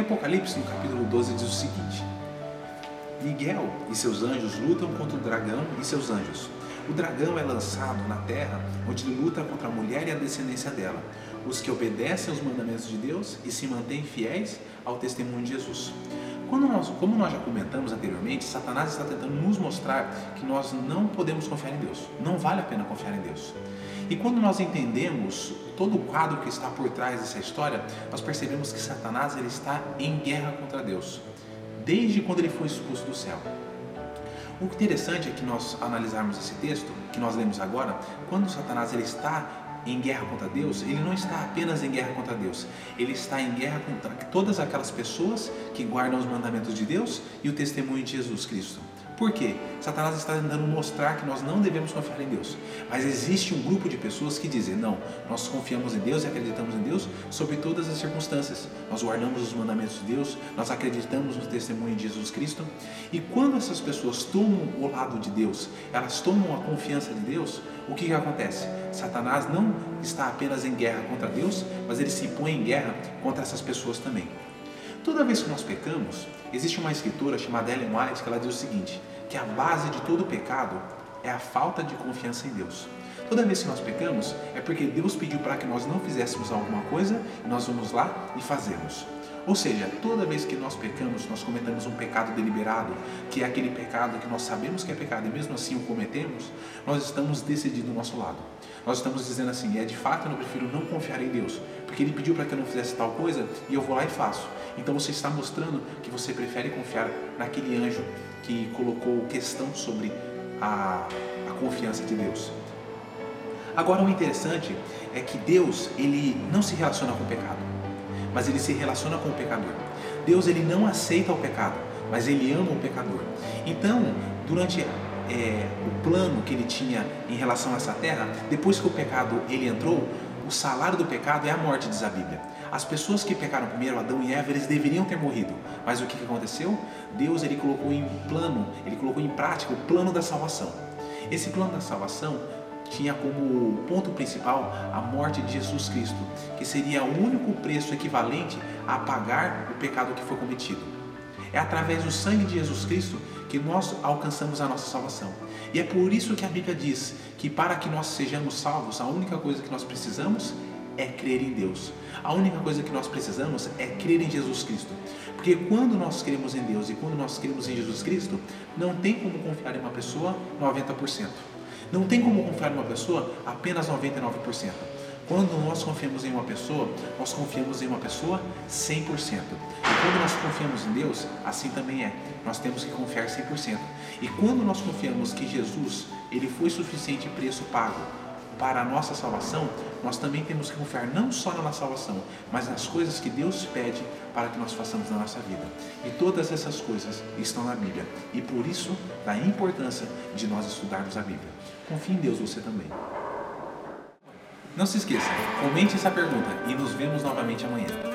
Apocalipse, no capítulo 12, diz o seguinte: Miguel e seus anjos lutam contra o dragão e seus anjos. O dragão é lançado na terra, onde ele luta contra a mulher e a descendência dela, os que obedecem aos mandamentos de Deus e se mantêm fiéis ao testemunho de Jesus. Como nós já comentamos anteriormente, Satanás está tentando nos mostrar que nós não podemos confiar em Deus. Não vale a pena confiar em Deus. E quando nós entendemos todo o quadro que está por trás dessa história, nós percebemos que Satanás ele está em guerra contra Deus, desde quando ele foi expulso do céu. O interessante é que nós analisarmos esse texto, que nós lemos agora, quando Satanás ele está em guerra contra Deus, ele não está apenas em guerra contra Deus, ele está em guerra contra todas aquelas pessoas que guardam os mandamentos de Deus e o testemunho de Jesus Cristo. Por quê? Satanás está tentando mostrar que nós não devemos confiar em Deus. Mas existe um grupo de pessoas que dizem: não, nós confiamos em Deus e acreditamos em Deus sobre todas as circunstâncias. Nós guardamos os mandamentos de Deus, nós acreditamos no testemunho de Jesus Cristo. E quando essas pessoas tomam o lado de Deus, elas tomam a confiança de Deus, o que acontece? Satanás não está apenas em guerra contra Deus, mas ele se põe em guerra contra essas pessoas também. Toda vez que nós pecamos, existe uma escritora chamada Ellen White que ela diz o seguinte, que a base de todo pecado é a falta de confiança em Deus. Toda vez que nós pecamos, é porque Deus pediu para que nós não fizéssemos alguma coisa e nós vamos lá e fazemos. Ou seja, toda vez que nós pecamos, nós cometemos um pecado deliberado, que é aquele pecado que nós sabemos que é pecado e mesmo assim o cometemos, nós estamos decidindo do nosso lado. Nós estamos dizendo assim, de fato eu prefiro não confiar em Deus, porque Ele pediu para que eu não fizesse tal coisa e eu vou lá e faço. Então você está mostrando que você prefere confiar naquele anjo que colocou questão sobre a confiança de Deus. Agora o interessante é que Deus ele não se relaciona com o pecado, mas Ele se relaciona com o pecador. Deus ele não aceita o pecado, mas Ele ama o pecador. Então, durante o plano que Ele tinha em relação a essa terra, depois que o pecado ele entrou, o salário do pecado é a morte, diz a Bíblia. As pessoas que pecaram primeiro, Adão e Eva, eles deveriam ter morrido. Mas o que aconteceu? Deus ele colocou em prática o plano da salvação. Esse plano da salvação tinha como ponto principal a morte de Jesus Cristo, que seria o único preço equivalente a pagar o pecado que foi cometido. É através do sangue de Jesus Cristo que nós alcançamos a nossa salvação. E é por isso que a Bíblia diz que para que nós sejamos salvos, a única coisa que nós precisamos é crer em Deus. A única coisa que nós precisamos é crer em Jesus Cristo. Porque quando nós cremos em Deus e quando nós cremos em Jesus Cristo, não tem como confiar em uma pessoa 90%. Não tem como confiar em uma pessoa apenas 99%. Quando nós confiamos em uma pessoa, nós confiamos em uma pessoa 100%. E quando nós confiamos em Deus, assim também é. Nós temos que confiar 100%. E quando nós confiamos que Jesus, Ele foi suficiente preço pago para a nossa salvação, nós também temos que confiar não só na nossa salvação, mas nas coisas que Deus pede para que nós façamos na nossa vida. E todas essas coisas estão na Bíblia. E por isso, da importância de nós estudarmos a Bíblia. Confie em Deus você também. Não se esqueça, comente essa pergunta e nos vemos novamente amanhã.